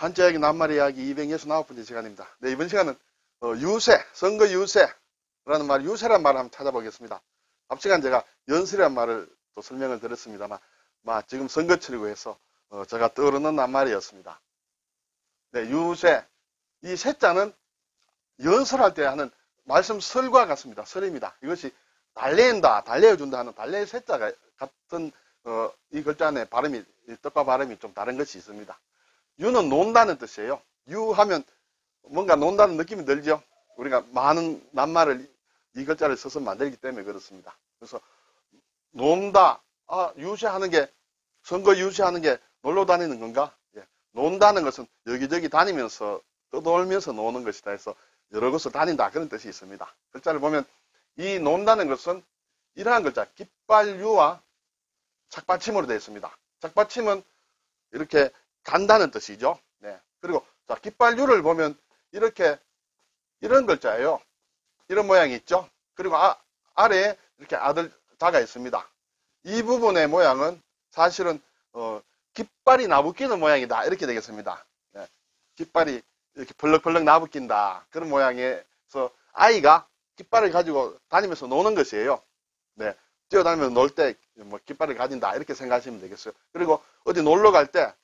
한자이야기 낱말 이야기 269번째 시간입니다. 네, 이번 시간은 유세, 선거 유세라는 말, 유세란 말을 한번 찾아보겠습니다. 앞 시간 제가 연설이란 말을 또 설명을 드렸습니다만, 지금 선거철이고 해서 제가 떠오르는 낱말이었습니다. 네, 유세. 이 세자는 연설할 때 하는 말씀설과 같습니다. 설입니다. 이것이 달래인다, 달래어준다 하는 달래의 세자가 같은 이 글자 안에 발음이, 뜻과 발음이 좀 다른 것이 있습니다. 유는 논다는 뜻이에요. 유하면 뭔가 논다는 느낌이 들죠. 우리가 많은 낱말을 이 글자를 써서 만들기 때문에 그렇습니다. 그래서 논다, 유세하는 게, 선거 유세하는 게 놀러 다니는 건가? 예. 논다는 것은 여기저기 다니면서 떠돌면서 노는 것이다 해서 여러 곳을 다닌다, 그런 뜻이 있습니다. 글자를 보면 이 논다는 것은 이러한 글자 깃발유와 착받침으로 되어 있습니다. 착받침은 이렇게 간다는 뜻이죠. 네. 그리고 자, 깃발유를 보면 이렇게 이런 글자예요. 이런 모양이 있죠. 그리고 아래에 이렇게 자가 있습니다. 이 부분의 모양은 사실은 깃발이 나부끼는 모양이다, 이렇게 되겠습니다. 네. 깃발이 이렇게 벌럭벌럭 나부낀다, 그런 모양에서 아이가 깃발을 가지고 다니면서 노는 것이에요. 네. 뛰어다니면서 놀 때 깃발을 가진다, 이렇게 생각하시면 되겠어요. 그리고 어디 놀러 갈 때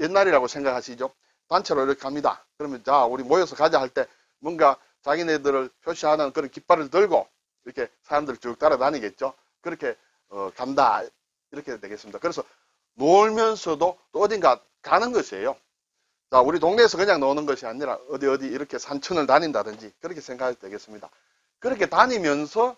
옛날이라고 생각하시죠. 단체로 이렇게 갑니다. 그러면 자, 우리 모여서 가자 할 때 뭔가 자기네들을 표시하는 그런 깃발을 들고 이렇게 사람들 쭉 따라다니겠죠. 그렇게 간다, 이렇게 되겠습니다. 그래서 놀면서도 또 어딘가 가는 것이에요. 자, 우리 동네에서 그냥 노는 것이 아니라 어디 이렇게 산천을 다닌다든지 그렇게 생각해도 되겠습니다. 그렇게 다니면서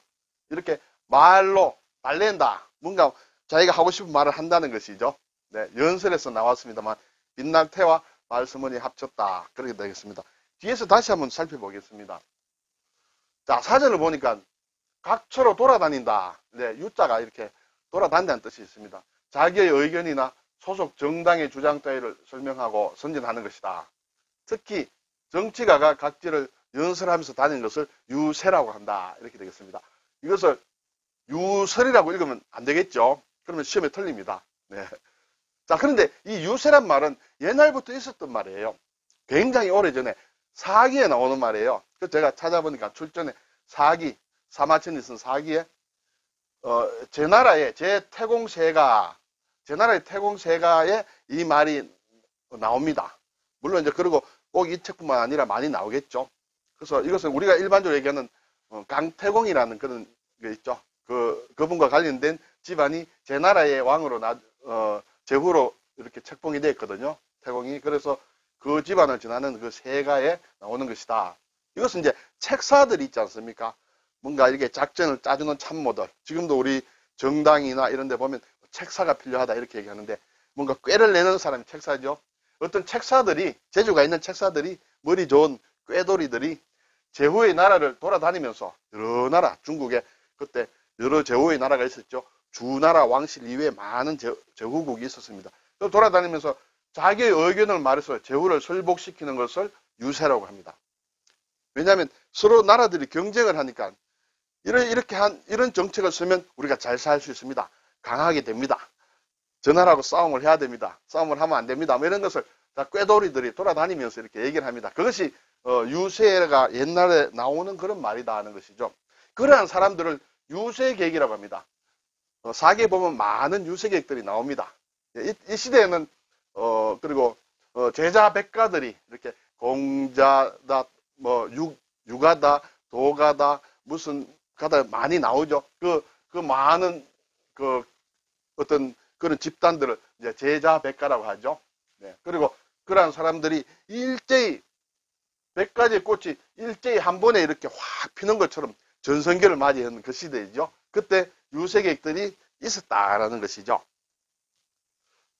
이렇게 말로 달랜다, 뭔가 자기가 하고 싶은 말을 한다는 것이죠. 네, 연설에서 나왔습니다만 빛날 태와 말씀은이 합쳤다, 그렇게 되겠습니다. 뒤에서 다시 한번 살펴보겠습니다. 자, 사전을 보니까 각처로 돌아다닌다. 네, 유자가 이렇게 돌아다닌다는 뜻이 있습니다. 자기의 의견이나 소속 정당의 주장 따위를 설명하고 선전하는 것이다. 특히 정치가가 각지를 연설하면서 다니는 것을 유세라고 한다, 이렇게 되겠습니다. 이것을 유설이라고 읽으면 안 되겠죠. 그러면 시험에 틀립니다. 네. 자, 그런데 이 유세란 말은 옛날부터 있었던 말이에요. 굉장히 오래전에 사기에 나오는 말이에요. 그래서 제가 찾아보니까 출전에 사기, 사마천이 쓴 사기에 제 나라의 태공세가에 이 말이 나옵니다. 물론 이제 그리고 꼭 이 책뿐만 아니라 많이 나오겠죠. 그래서 이것은 우리가 일반적으로 얘기하는 강태공이라는 그런 게 있죠. 그분과 관련된 집안이 제 나라의 왕으로 제후로 이렇게 책봉이 되어 있거든요. 태공이. 그래서 그 집안을 지나는 그 세가에 나오는 것이다. 이것은 이제 책사들이 있지 않습니까? 뭔가 이렇게 작전을 짜주는 참모들. 지금도 우리 정당이나 이런 데 보면 책사가 필요하다, 이렇게 얘기하는데 뭔가 꾀를 내는 사람이 책사죠. 어떤 책사들이, 재주가 있는 책사들이, 머리 좋은 꾀돌이들이 제후의 나라를 돌아다니면서 여러 나라, 중국에 그때 여러 제후의 나라가 있었죠. 주나라, 왕실 이외에 많은 제후국이 있었습니다. 돌아다니면서 자기의 의견을 말해서 제후를 설복시키는 것을 유세라고 합니다. 왜냐하면 서로 나라들이 경쟁을 하니까 이런 정책을 쓰면 우리가 잘 살 수 있습니다. 강하게 됩니다. 저 나라하고 싸움을 해야 됩니다. 싸움을 하면 안 됩니다. 이런 것을 다 꾀돌이들이 돌아다니면서 이렇게 얘기를 합니다. 그것이 유세가 옛날에 나오는 그런 말이다 하는 것이죠. 그러한 사람들을 유세객이라고 합니다. 사기에 보면 많은 유세객들이 나옵니다. 이 시대에는 그리고 제자 백가들이 이렇게 공자다, 유가다, 도가다, 무슨 가다 많이 나오죠. 그 많은 어떤 그런 집단들을 이제 제자 백가라고 하죠. 네. 그리고 그러한 사람들이 일제히 100가지의 꽃이 일제히 한 번에 이렇게 확 피는 것처럼 전성기를 맞이하는 그 시대이죠. 그때 유세객들이 있었다라는 것이죠.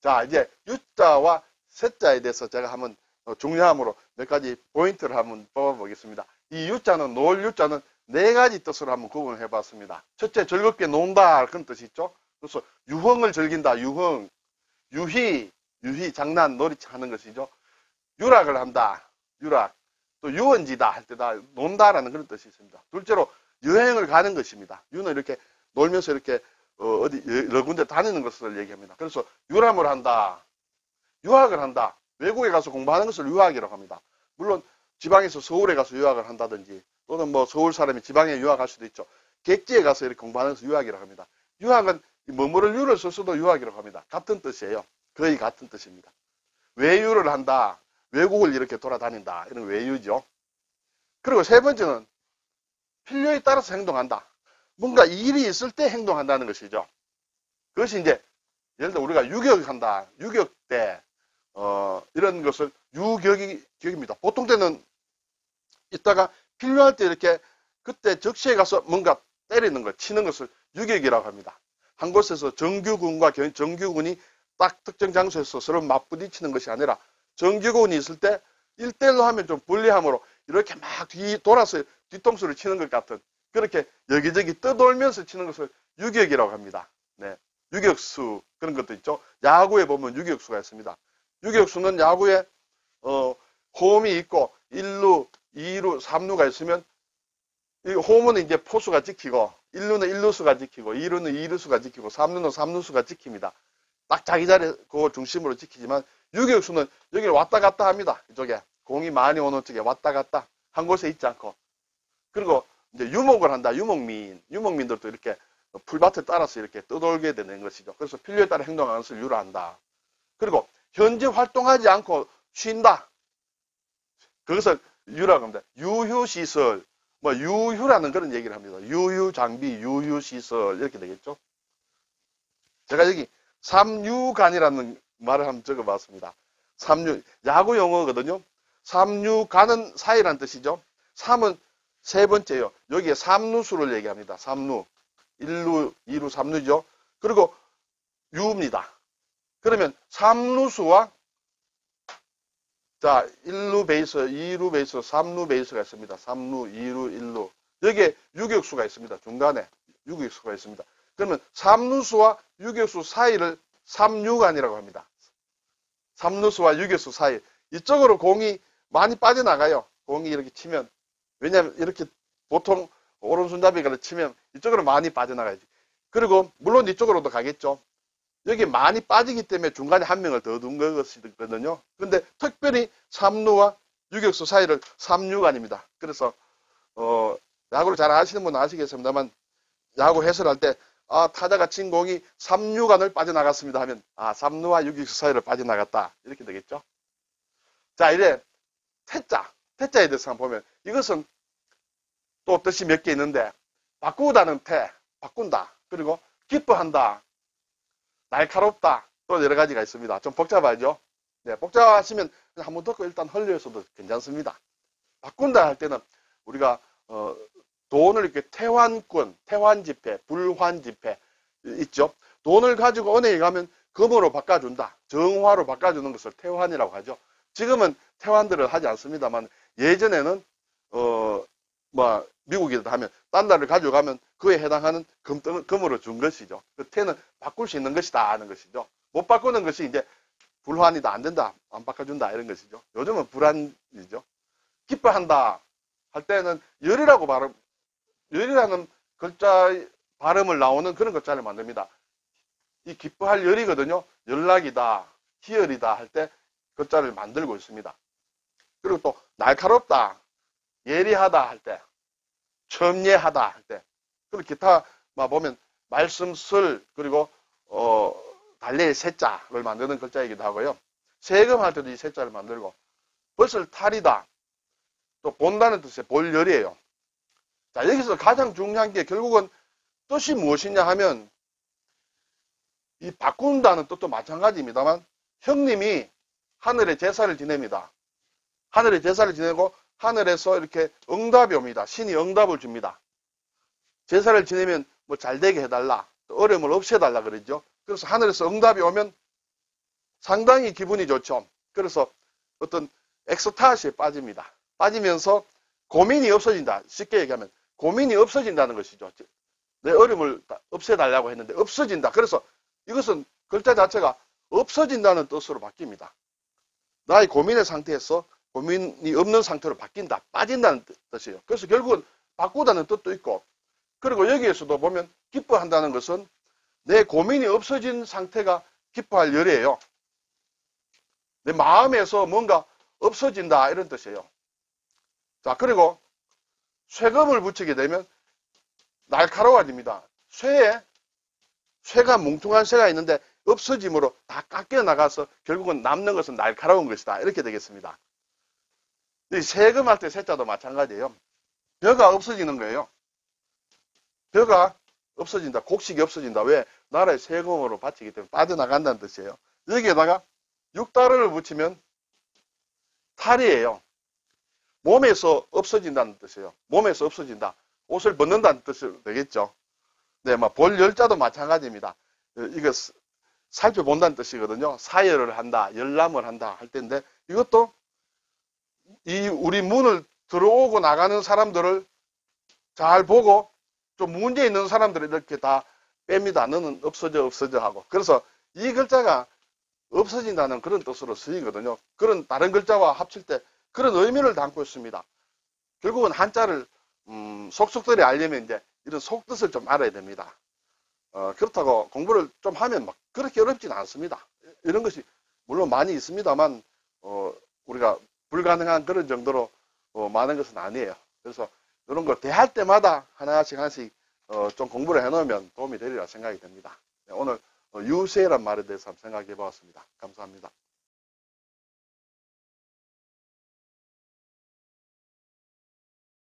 자, 이제 유자와 세자에 대해서 제가 한번 중요함으로 몇 가지 포인트를 한번 뽑아보겠습니다. 이 유자는, 놀 유자는 4가지 뜻으로 한번 구분을 해봤습니다. 첫째, 즐겁게 논다, 그런 뜻이 있죠. 그래서 유흥을 즐긴다, 유흥. 유희, 장난, 놀이 하는 것이죠. 유락을 한다, 유락. 또 유원지다 할 때 다 논다라는 그런 뜻이 있습니다. 둘째로 여행을 가는 것입니다. 유는 이렇게 놀면서 이렇게 어디 여러 군데 다니는 것을 얘기합니다. 그래서 유람을 한다, 유학을 한다. 외국에 가서 공부하는 것을 유학이라고 합니다. 물론 지방에서 서울에 가서 유학을 한다든지 또는 뭐 서울 사람이 지방에 유학할 수도 있죠. 객지에 가서 이렇게 공부하는 것을 유학이라고 합니다. 유학은 뭐뭐를 유를 써서도 유학이라고 합니다. 같은 뜻이에요. 거의 같은 뜻입니다. 외유를 한다. 외국을 이렇게 돌아다닌다. 이런 외유죠. 그리고 세 번째는 필요에 따라서 행동한다. 뭔가 일이 있을 때 행동한다는 것이죠. 그것이 이제 예를 들어 우리가 유격한다. 유격 때 이런 것을 유격입니다. 보통 때는 이따가 필요할 때 이렇게 그때 적시에 가서 뭔가 때리는 것, 치는 것을 유격이라고 합니다. 한 곳에서 정규군과 정규군이 딱 특정 장소에서 서로 맞부딪히는 것이 아니라 정규군이 있을 때 1대1로 하면 좀 불리함으로 이렇게 막 돌아서 뒤통수를 치는 것 같은 그렇게 여기저기 떠돌면서 치는 것을 유격이라고 합니다. 네. 유격수 그런 것도 있죠. 야구에 보면 유격수가 있습니다. 유격수는 야구에 홈이 있고 1루, 2루, 3루가 있으면 이 홈은 이제 포수가 지키고 1루는 1루수가 지키고 2루는 2루수가 지키고 3루는 3루수가 지킵니다. 딱 자기 자리 그 중심으로 지키지만 유격수는 여기를 왔다 갔다 합니다. 이쪽에 공이 많이 오는 쪽에 왔다 갔다 한 곳에 있지 않고 그리고 이제 유목을 한다. 유목민들도 이렇게 풀밭을 따라서 이렇게 떠돌게 되는 것이죠. 그래서 필요에 따라 행동하는 것을 유를 한다. 그리고 현재 활동하지 않고 쉰다. 그것을 유라고 합니다. 유휴시설, 뭐 유휴라는 그런 얘기를 합니다. 유휴장비, 유휴시설 이렇게 되겠죠. 제가 여기 삼유간이라는 말을 한번 적어봤습니다. 삼유, 야구 용어거든요. 삼유간은 사이라는 뜻이죠. 삼은 세 번째요. 여기에 삼루수를 얘기합니다. 삼루. 1루, 2루, 3루죠. 그리고 유입니다. 그러면 3루수와 자, 1루 베이스, 2루 베이스, 3루 베이스가 있습니다. 3루, 2루, 1루. 여기에 유격수가 있습니다. 중간에 유격수가 있습니다. 그러면 3루수와 유격수 사이를 3루간이라고 합니다. 3루수와 유격수 사이. 이쪽으로 공이 많이 빠져나가요. 공이 이렇게 치면. 왜냐하면 이렇게 보통 오른손잡이가 치면 이쪽으로 많이 빠져나가야지. 그리고 물론 이쪽으로도 가겠죠. 여기 많이 빠지기 때문에 중간에 한 명을 더 둔 것이거든요. 근데 특별히 3루와 유격수 사이를 3루간입니다. 그래서 야구를 잘 아시는 분은 아시겠습니다만 야구 해설할 때 타자가 친 공이 3루간을 빠져나갔습니다 하면 3루와 유격수 사이를 빠져나갔다. 이렇게 되겠죠. 자, 이제 태자에 대해서 한번 보면 이것은 또 뜻이 몇 개 있는데 바꾸다는 바꾼다. 그리고 기뻐한다. 날카롭다. 또 여러 가지가 있습니다. 좀 복잡하죠? 네, 복잡하시면 한번 듣고 일단 흘려서도 괜찮습니다. 바꾼다 할 때는 우리가 돈을 이렇게 태환지폐, 불환지폐 있죠? 돈을 가지고 은행에 가면 금으로 바꿔준다. 정화로 바꿔주는 것을 태환이라고 하죠. 지금은 태환들을 하지 않습니다만 예전에는 미국이다 하면 달러를 가져가면 그에 해당하는 금으로 준 것이죠. 그 태는 바꿀 수 있는 것이다 하는 것이죠. 못 바꾸는 것이 이제 불환이다, 안 된다, 안 바꿔준다 이런 것이죠. 요즘은 불환이죠. 기뻐한다 할 때는 열이라는 글자 발음을 나오는 그런 글자를 만듭니다. 이 기뻐할 열이거든요. 연락이다, 희열이다 할 때 글자를 만들고 있습니다. 그리고 또 날카롭다, 예리하다 할 때, 첨예하다 할 때, 그리고 기타 보면 말씀슬 그리고 달래의 세자를 만드는 글자이기도 하고요. 세금할 때도 이 세자를 만들고 벗을 탈이다. 또 본다는 뜻의 볼열이에요. 자, 여기서 가장 중요한 게 결국은 뜻이 무엇이냐 하면 이 바꾼다는 뜻도 마찬가지입니다만 형님이 하늘에 제사를 지냅니다. 하늘에 제사를 지내고 하늘에서 이렇게 응답이 옵니다. 신이 응답을 줍니다. 제사를 지내면 뭐 잘되게 해달라, 또 어려움을 없애달라 그러죠. 그래서 하늘에서 응답이 오면 상당히 기분이 좋죠. 그래서 어떤 엑스타시에 빠집니다. 빠지면서 고민이 없어진다. 쉽게 얘기하면 고민이 없어진다는 것이죠. 내 어려움을 없애달라고 했는데 없어진다. 그래서 이것은 글자 자체가 없어진다는 뜻으로 바뀝니다. 나의 고민의 상태에서 고민이 없는 상태로 바뀐다. 빠진다는 뜻이에요. 그래서 결국은 바꾸다는 뜻도 있고, 그리고 여기에서도 보면 기뻐한다는 것은 내 고민이 없어진 상태가 기뻐할 열이에요. 내 마음에서 뭔가 없어진다 이런 뜻이에요. 자, 그리고 쇠금을 붙이게 되면 날카로워집니다. 쇠가 뭉퉁한 쇠가 있는데 없어짐으로 다 깎여 나가서 결국은 남는 것은 날카로운 것이다. 이렇게 되겠습니다. 이 세금할 때 세자도 마찬가지예요. 벼가 없어지는 거예요. 벼가 없어진다. 곡식이 없어진다. 왜? 나라의 세금으로 바치기 때문에 빠져나간다는 뜻이에요. 여기에다가 육다리를 붙이면 탈이에요. 몸에서 없어진다는 뜻이에요. 몸에서 없어진다. 옷을 벗는다는 뜻이 되겠죠. 네, 볼 열자도 마찬가지입니다. 이거 살펴본다는 뜻이거든요. 사열을 한다, 열람을 한다 할 때인데 이것도 우리 문을 들어오고 나가는 사람들을 잘 보고 좀 문제 있는 사람들을 이렇게 다 뺍니다. 너는 없어져 하고. 그래서 이 글자가 없어진다는 그런 뜻으로 쓰이거든요. 그런 다른 글자와 합칠 때 그런 의미를 담고 있습니다. 결국은 한자를 속속들이 알려면 이제 이런 속뜻을 좀 알아야 됩니다. 그렇다고 공부를 좀 하면 막 그렇게 어렵지는 않습니다. 이런 것이 물론 많이 있습니다만 우리가 불가능한 그런 정도로 많은 것은 아니에요. 그래서 이런 걸 대할 때마다 하나씩 좀 공부를 해놓으면 도움이 되리라 생각이 됩니다. 오늘 유세란 말에 대해서 한번 생각해 보았습니다. 감사합니다.